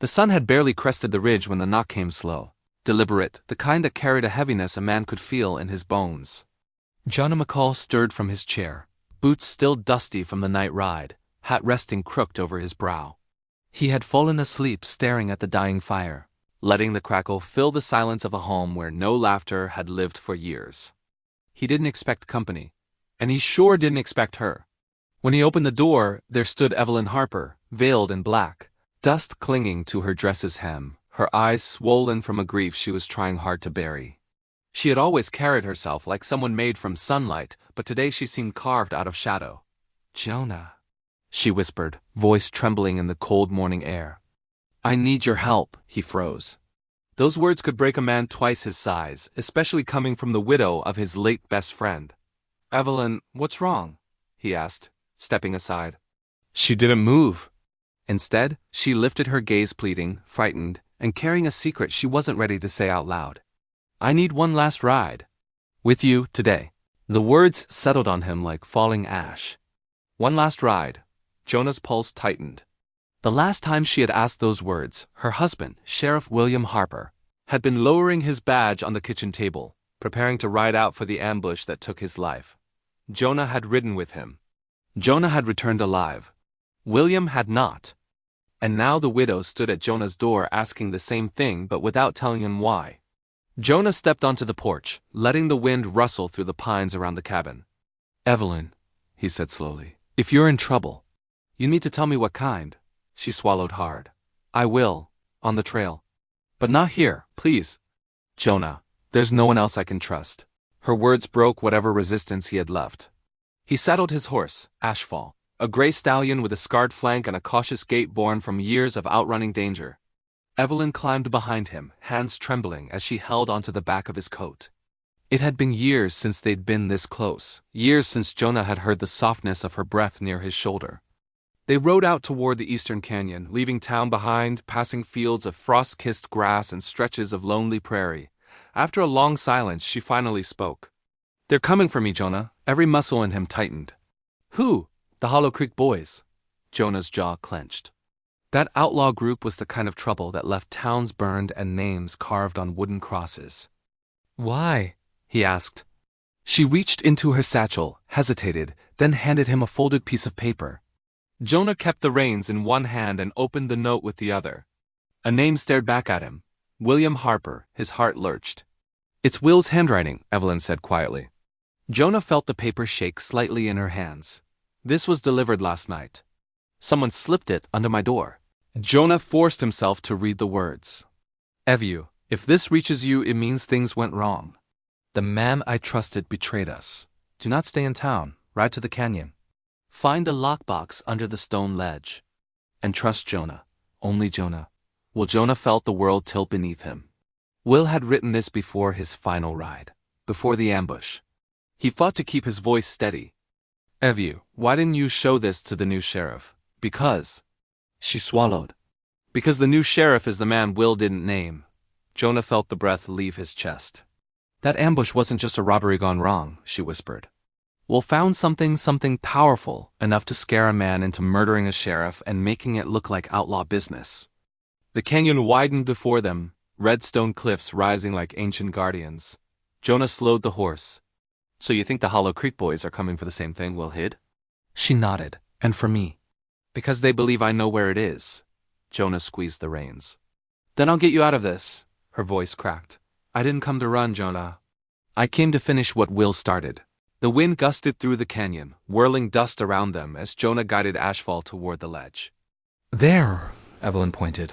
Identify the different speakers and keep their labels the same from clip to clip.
Speaker 1: The sun had barely crested the ridge when the knock came slow, deliberate, the kind that carried a heaviness a man could feel in his bones. Jonah McCall stirred from his chair, boots still dusty from the night ride, hat resting crooked over his brow. He had fallen asleep staring at the dying fire, letting the crackle fill the silence of a home where no laughter had lived for years. He didn't expect company, and he sure didn't expect her. When he opened the door, there stood Evelyn Harper, veiled in black, dust clinging to her dress's hem, her eyes swollen from a grief she was trying hard to bury. She had always carried herself like someone made from sunlight, but today she seemed carved out of shadow. "Jonah," she whispered, voice trembling in the cold morning air. "I need your help," he froze. Those words could break a man twice his size, especially coming from the widow of his late best friend. "Evelyn, what's wrong?" he asked, stepping aside. She didn't move. Instead, she lifted her gaze pleading, frightened, and carrying a secret she wasn't ready to say out loud. "I need one last ride. With you, today." The words settled on him like falling ash. One last ride. Jonah's pulse tightened. The last time she had asked those words, her husband, Sheriff William Harper, had been lowering his badge on the kitchen table, preparing to ride out for the ambush that took his life. Jonah had ridden with him. Jonah had returned alive. William had not. And now the widow stood at Jonah's door asking the same thing but without telling him why. Jonah stepped onto the porch, letting the wind rustle through the pines around the cabin. "Evelyn," he said slowly, "if you're in trouble, you need to tell me what kind." She swallowed hard. "I will, on the trail. But not here, please. Jonah, there's no one else I can trust." Her words broke whatever resistance he had left. He saddled his horse, Ashfall, a gray stallion with a scarred flank and a cautious gait born from years of outrunning danger. Evelyn climbed behind him, hands trembling as she held onto the back of his coat. It had been years since they'd been this close, years since Jonah had heard the softness of her breath near his shoulder. They rode out toward the eastern canyon, leaving town behind, passing fields of frost-kissed grass and stretches of lonely prairie. After a long silence, she finally spoke. "They're coming for me, Jonah." Every muscle in him tightened. "Who?" "The Hollow Creek Boys." Jonah's jaw clenched. That outlaw group was the kind of trouble that left towns burned and names carved on wooden crosses. "Why?" he asked. She reached into her satchel, hesitated, then handed him a folded piece of paper. Jonah kept the reins in one hand and opened the note with the other. A name stared back at him. William Harper. His heart lurched. "It's Will's handwriting," Evelyn said quietly. Jonah felt the paper shake slightly in her hands. "This was delivered last night. Someone slipped it under my door." Jonah forced himself to read the words. "Evu, if this reaches you, it means things went wrong. The man I trusted betrayed us. Do not stay in town. Ride to the canyon. Find a lockbox under the stone ledge. And trust Jonah. Only Jonah." Well, Jonah felt the world tilt beneath him. Will had written this before his final ride, before the ambush. He fought to keep his voice steady. "Evu, why didn't you show this to the new sheriff?" "Because..." She swallowed. "Because the new sheriff is the man Will didn't name." Jonah felt the breath leave his chest. "That ambush wasn't just a robbery gone wrong," she whispered. "Will found something powerful enough to scare a man into murdering a sheriff and making it look like outlaw business." The canyon widened before them, red stone cliffs rising like ancient guardians. Jonah slowed the horse. "So you think the Hollow Creek Boys are coming for the same thing Will hid?" She nodded. "And for me." "Because they believe I know where it is." Jonah squeezed the reins. "Then I'll get you out of this." Her voice cracked. "I didn't come to run, Jonah. I came to finish what Will started." The wind gusted through the canyon, whirling dust around them as Jonah guided Ashfall toward the ledge. "There," Evelyn pointed.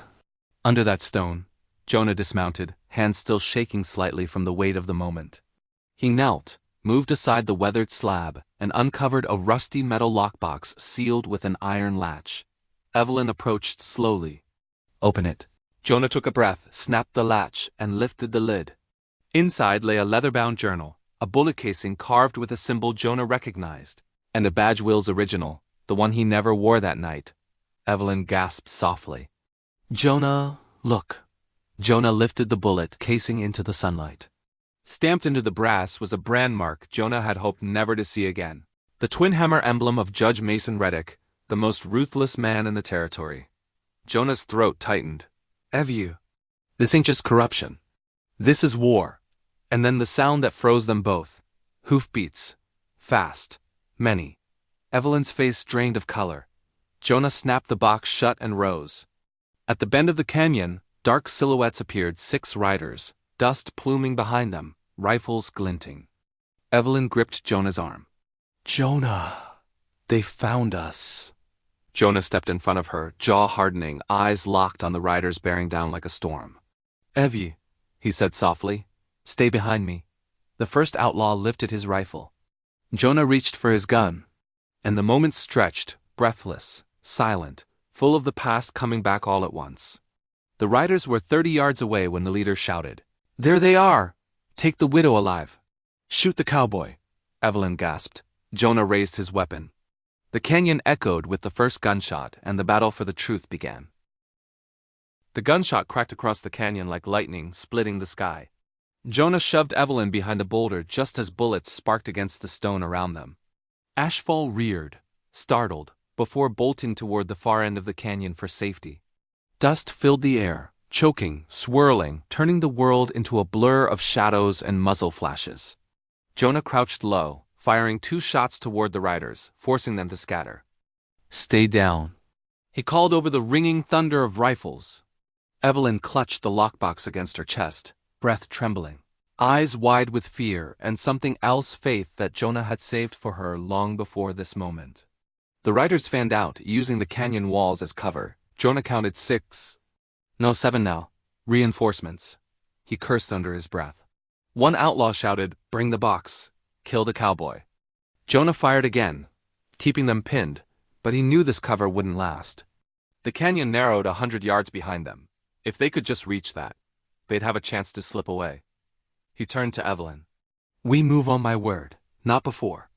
Speaker 1: Under that stone. Jonah dismounted, hands still shaking slightly from the weight of the moment. He knelt, moved aside the weathered slab, and uncovered a rusty metal lockbox sealed with an iron latch. Evelyn approached slowly. "Open it." Jonah took a breath, snapped the latch, and lifted the lid. Inside lay a leather-bound journal, a bullet casing carved with a symbol Jonah recognized, and a badge Will's original, the one he never wore that night. Evelyn gasped softly. "Jonah, look." Jonah lifted the bullet casing into the sunlight. Stamped into the brass was a brand mark Jonah had hoped never to see again. The twin hammer emblem of Judge Mason Reddick, the most ruthless man in the territory. Jonah's throat tightened. Evu. This ain't just corruption. This is war. And then the sound that froze them both. Hoofbeats. Fast. Many. Evelyn's face drained of color. Jonah snapped the box shut and rose. At the bend of the canyon, dark silhouettes appeared, 6 riders, dust pluming behind them, rifles glinting. Evelyn gripped Jonah's arm. Jonah, they found us. Jonah stepped in front of her, jaw hardening, eyes locked on the riders bearing down like a storm. Evie, he said softly, stay behind me. The first outlaw lifted his rifle. Jonah reached for his gun, and the moment stretched, breathless, silent, full of the past coming back all at once. The riders were 30 yards away when the leader shouted, There they are! Take the widow alive! Shoot the cowboy! Evelyn gasped. Jonah raised his weapon. The canyon echoed with the first gunshot, and the battle for the truth began. The gunshot cracked across the canyon like lightning, splitting the sky. Jonah shoved Evelyn behind a boulder just as bullets sparked against the stone around them. Ashfall reared, startled, before bolting toward the far end of the canyon for safety. Dust filled the air, choking, swirling, turning the world into a blur of shadows and muzzle flashes. Jonah crouched low, firing 2 shots toward the riders, forcing them to scatter. Stay down. He called over the ringing thunder of rifles. Evelyn clutched the lockbox against her chest, breath trembling, eyes wide with fear and something else, faith that Jonah had saved for her long before this moment. The riders fanned out, using the canyon walls as cover. Jonah counted 6. No, 7 now. Reinforcements. He cursed under his breath. One outlaw shouted, Bring the box. Kill the cowboy. Jonah fired again, keeping them pinned, but he knew this cover wouldn't last. The canyon narrowed 100 yards behind them. If they could just reach that, they'd have a chance to slip away. He turned to Evelyn. We move on my word, not before.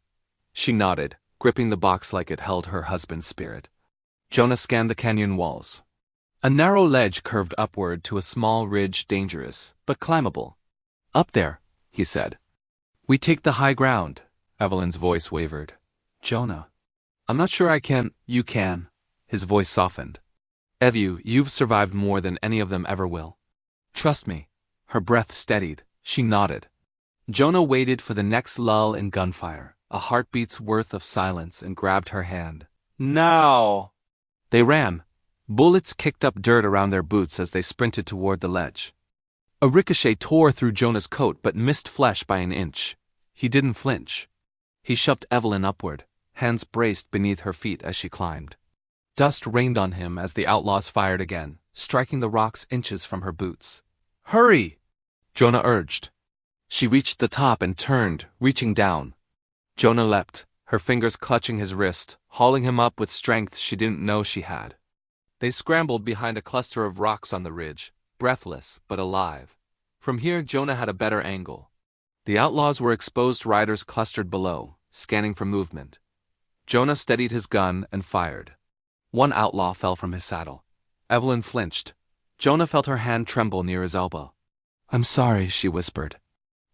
Speaker 1: She nodded, gripping the box like it held her husband's spirit. Jonah scanned the canyon walls. A narrow ledge curved upward to a small ridge, dangerous, but climbable. Up there, he said. We take the high ground. Evelyn's voice wavered. Jonah. I'm not sure I can. You can. His voice softened. Evu, you've survived more than any of them ever will. Trust me. Her breath steadied. She nodded. Jonah waited for the next lull in gunfire, a heartbeat's worth of silence, and grabbed her hand. Now! They ran. Bullets kicked up dirt around their boots as they sprinted toward the ledge. A ricochet tore through Jonah's coat but missed flesh by an inch. He didn't flinch. He shoved Evelyn upward, hands braced beneath her feet as she climbed. Dust rained on him as the outlaws fired again, striking the rocks inches from her boots. Hurry! Jonah urged. She reached the top and turned, reaching down. Jonah leapt, her fingers clutching his wrist, hauling him up with strength she didn't know she had. They scrambled behind a cluster of rocks on the ridge, breathless but alive. From here Jonah had a better angle. The outlaws were exposed riders clustered below, scanning for movement. Jonah steadied his gun and fired. One outlaw fell from his saddle. Evelyn flinched. Jonah felt her hand tremble near his elbow. I'm sorry, she whispered.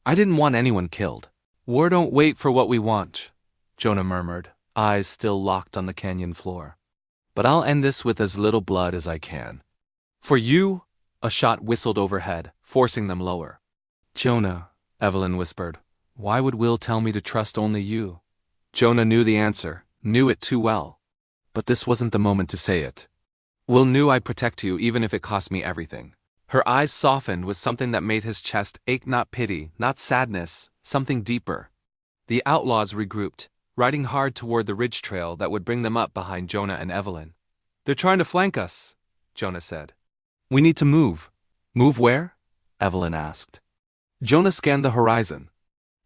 Speaker 1: I didn't want anyone killed. War don't wait for what we want, Jonah murmured, eyes still locked on the canyon floor. But I'll end this with as little blood as I can. For you? A shot whistled overhead, forcing them lower. Jonah, Evelyn whispered, why would Will tell me to trust only you? Jonah knew the answer, knew it too well. But this wasn't the moment to say it. Will knew I'd protect you even if it cost me everything. Her eyes softened with something that made his chest ache, not pity, not sadness, something deeper. The outlaws regrouped, riding hard toward the ridge trail that would bring them up behind Jonah and Evelyn. They're trying to flank us, Jonah said. We need to move. Move where? Evelyn asked. Jonah scanned the horizon.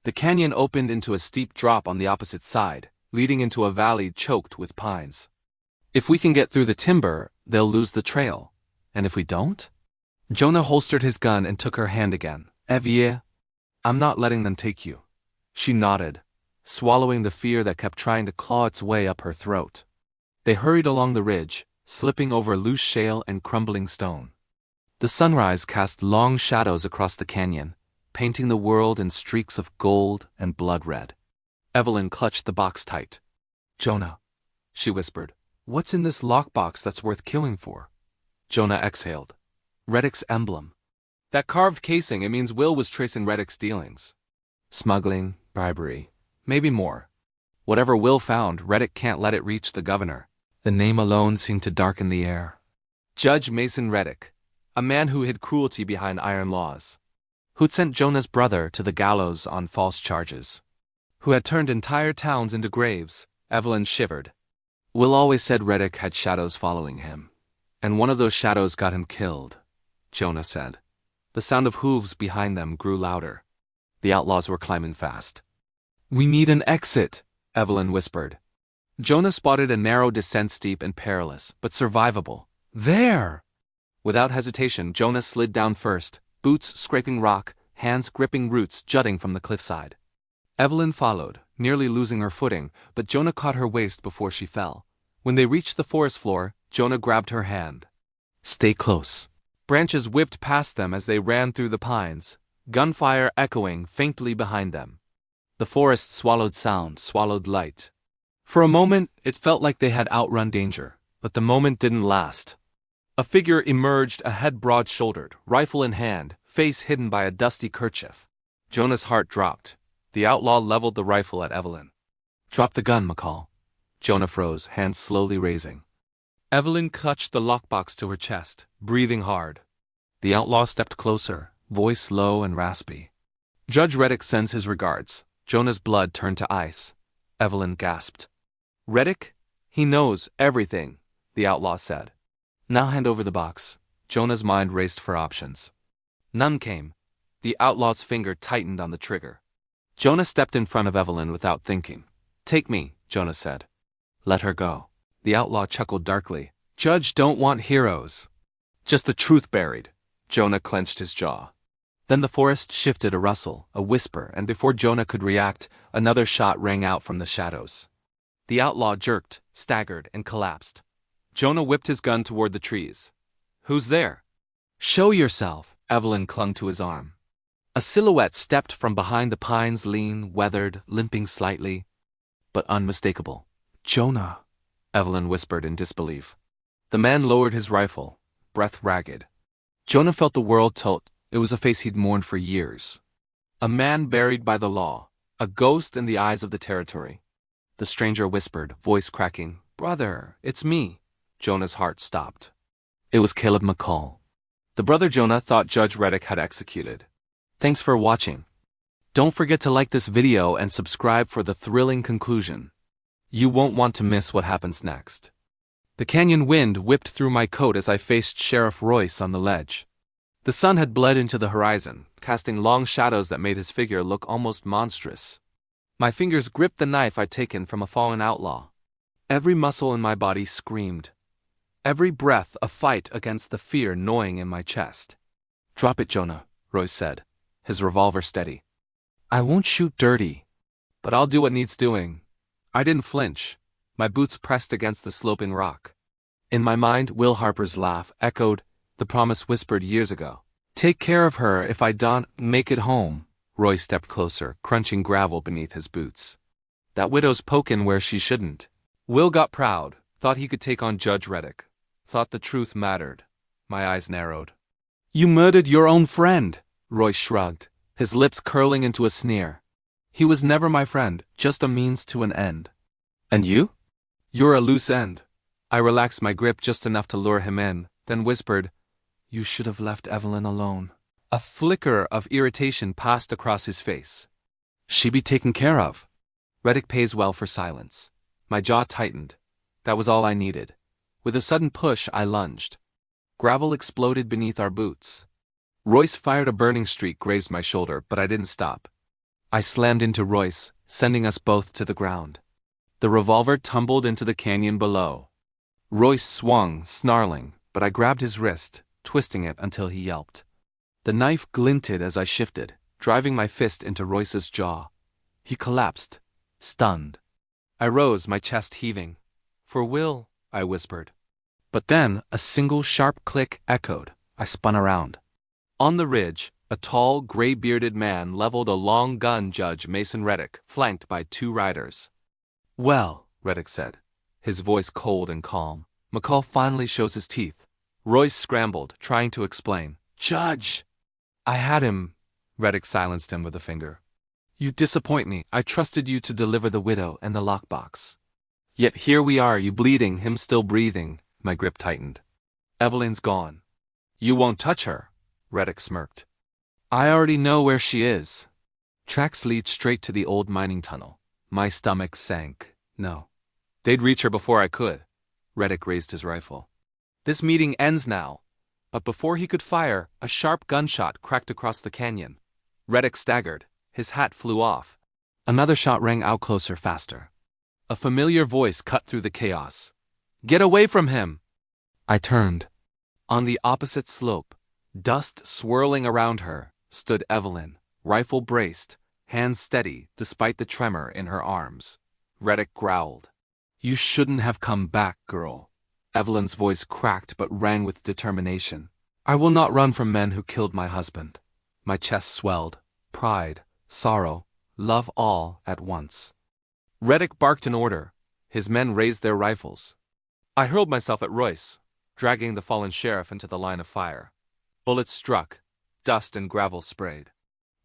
Speaker 1: The canyon opened into a steep drop on the opposite side, leading into a valley choked with pines. If we can get through the timber, they'll lose the trail. And if we don't? Jonah holstered his gun and took her hand again. Evie, I'm not letting them take you. She nodded, swallowing the fear that kept trying to claw its way up her throat. They hurried along the ridge, slipping over loose shale and crumbling stone. The sunrise cast long shadows across the canyon, painting the world in streaks of gold and blood red. Evelyn clutched the box tight. Jonah, she whispered, what's in this lockbox that's worth killing for? Jonah exhaled. Reddick's emblem. That carved casing, it means Will was tracing Reddick's dealings. Smuggling, bribery, maybe more. Whatever Will found, Reddick can't let it reach the governor. The name alone seemed to darken the air. Judge Mason Reddick, a man who hid cruelty behind iron laws. Who'd sent Jonah's brother to the gallows on false charges. Who had turned entire towns into graves. Evelyn shivered. Will always said Reddick had shadows following him. And one of those shadows got him killed, Jonah said. The sound of hooves behind them grew louder. The outlaws were climbing fast. "We need an exit," Evelyn whispered. Jonah spotted a narrow descent, steep and perilous, but survivable. There! Without hesitation, Jonah slid down first, boots scraping rock, hands gripping roots jutting from the cliffside. Evelyn followed, nearly losing her footing, but Jonah caught her waist before she fell. When they reached the forest floor, Jonah grabbed her hand. "Stay close." Branches whipped past them as they ran through the pines, gunfire echoing faintly behind them. The forest swallowed sound, swallowed light. For a moment, it felt like they had outrun danger, but the moment didn't last. A figure emerged, a head broad-shouldered, rifle in hand, face hidden by a dusty kerchief. Jonah's heart dropped. The outlaw leveled the rifle at Evelyn. "Drop the gun, McCall." Jonah froze, hands slowly raising. Evelyn clutched the lockbox to her chest, breathing hard. The outlaw stepped closer, voice low and raspy. "Judge Reddick sends his regards." Jonah's blood turned to ice. Evelyn gasped. "Reddick? He knows everything," the outlaw said. "Now hand over the box." Jonah's mind raced for options. None came. The outlaw's finger tightened on the trigger. Jonah stepped in front of Evelyn without thinking. "Take me," Jonah said. "Let her go." The outlaw chuckled darkly. "Judge don't want heroes. Just the truth buried." Jonah clenched his jaw. Then the forest shifted, a rustle, a whisper, and before Jonah could react, another shot rang out from the shadows. The outlaw jerked, staggered, and collapsed. Jonah whipped his gun toward the trees. "Who's there?" "Show yourself." Evelyn clung to his arm. A silhouette stepped from behind the pines, lean, weathered, limping slightly, but unmistakable. "Jonah," Evelyn whispered in disbelief. The man lowered his rifle, breath ragged. Jonah felt the world tilt. It was a face he'd mourned for years. A man buried by the law, a ghost in the eyes of the territory. The stranger whispered, voice cracking, "Brother, it's me." Jonah's heart stopped. It was Caleb McCall. The brother Jonah thought Judge Reddick had executed. Thanks for watching. Don't forget to like this video and subscribe for the thrilling conclusion. You won't want to miss what happens next. The canyon wind whipped through my coat as I faced Sheriff Royce on the ledge. The sun had bled into the horizon, casting long shadows that made his figure look almost monstrous. My fingers gripped the knife I'd taken from a fallen outlaw. Every muscle in my body screamed. Every breath a fight against the fear gnawing in my chest. "Drop it, Jonah," Royce said, his revolver steady. "I won't shoot dirty, but I'll do what needs doing." I didn't flinch. My boots pressed against the sloping rock. In my mind, Will Harper's laugh echoed, the promise whispered years ago. "Take care of her if I don't make it home." Roy stepped closer, crunching gravel beneath his boots. "That widow's pokin' where she shouldn't." Will got proud, thought he could take on Judge Reddick, thought the truth mattered. My eyes narrowed. "You murdered your own friend," Roy shrugged, his lips curling into a sneer. "He was never my friend, just a means to an end." "And you?" "You're a loose end." I relaxed my grip just enough to lure him in, then whispered, "You should have left Evelyn alone." A flicker of irritation passed across his face. "She be taken care of." Reddick pays well for silence. My jaw tightened. That was all I needed. With a sudden push, I lunged. Gravel exploded beneath our boots. Royce fired, a burning streak grazed my shoulder, but I didn't stop. I slammed into Royce, sending us both to the ground. The revolver tumbled into the canyon below. Royce swung, snarling, but I grabbed his wrist, twisting it until he yelped. The knife glinted as I shifted, driving my fist into Royce's jaw. He collapsed, stunned. I rose, my chest heaving. "For Will," I whispered. But then, a single sharp click echoed. I spun around. On the ridge, a tall, gray-bearded man leveled a long gun. Judge Mason Reddick, flanked by 2 riders. "Well," Reddick said, his voice cold and calm, "McCall finally shows his teeth. Royce scrambled, trying to explain. Judge! I had him. Reddick silenced him with a finger. You disappoint me. I trusted you to deliver the widow and the lockbox. Yet here we are, you bleeding, him still breathing. My grip tightened. Evelyn's gone. You won't touch her, Reddick smirked. I already know where she is. Tracks lead straight to the old mining tunnel. My stomach sank. No. They'd reach her before I could. Reddick raised his rifle. This meeting ends now. But before he could fire, a sharp gunshot cracked across the canyon. Reddick staggered. His hat flew off. Another shot rang out closer, faster. A familiar voice cut through the chaos. Get away from him! I turned. On the opposite slope, dust swirling around her, stood Evelyn, rifle braced, hands steady despite the tremor in her arms. Reddick growled. You shouldn't have come back, girl. Evelyn's voice cracked but rang with determination. I will not run from men who killed my husband. My chest swelled. Pride, sorrow, love all at once. Reddick barked an order. His men raised their rifles. I hurled myself at Royce, dragging the fallen sheriff into the line of fire. Bullets struck. Dust and gravel sprayed.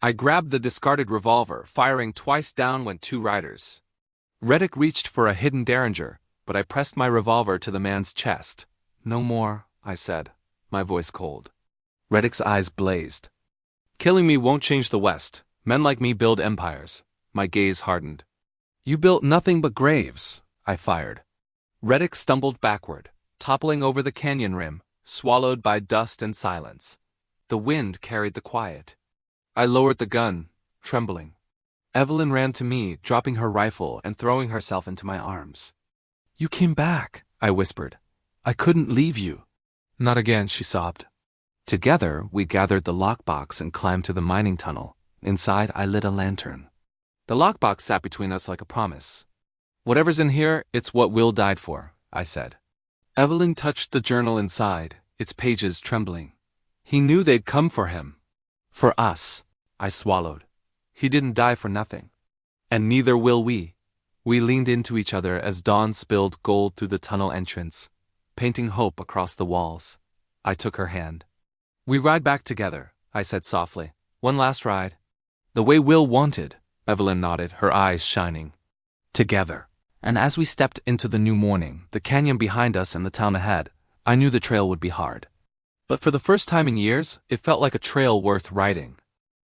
Speaker 1: I grabbed the discarded revolver, firing twice. Down went two riders. Reddick reached for a hidden derringer, but I pressed my revolver to the man's chest. No more, I said, my voice cold. Reddick's eyes blazed. Killing me won't change the West. Men like me build empires. My gaze hardened. You built nothing but graves, I fired. Reddick stumbled backward, toppling over the canyon rim, swallowed by dust and silence. The wind carried the quiet. I lowered the gun, trembling. Evelyn ran to me, dropping her rifle and throwing herself into my arms. You came back, I whispered. I couldn't leave you. Not again, she sobbed. Together, we gathered the lockbox and climbed to the mining tunnel. Inside, I lit a lantern. The lockbox sat between us like a promise. Whatever's in here, it's what Will died for, I said. Evelyn touched the journal inside, its pages trembling. He knew they'd come for him. For us, I swallowed. He didn't die for nothing. And neither will we. We leaned into each other as dawn spilled gold through the tunnel entrance, painting hope across the walls. I took her hand. We ride back together, I said softly. One last ride. The way Will wanted, Evelyn nodded, her eyes shining. Together. And as we stepped into the new morning, the canyon behind us and the town ahead, I knew the trail would be hard. But for the first time in years, it felt like a trail worth riding.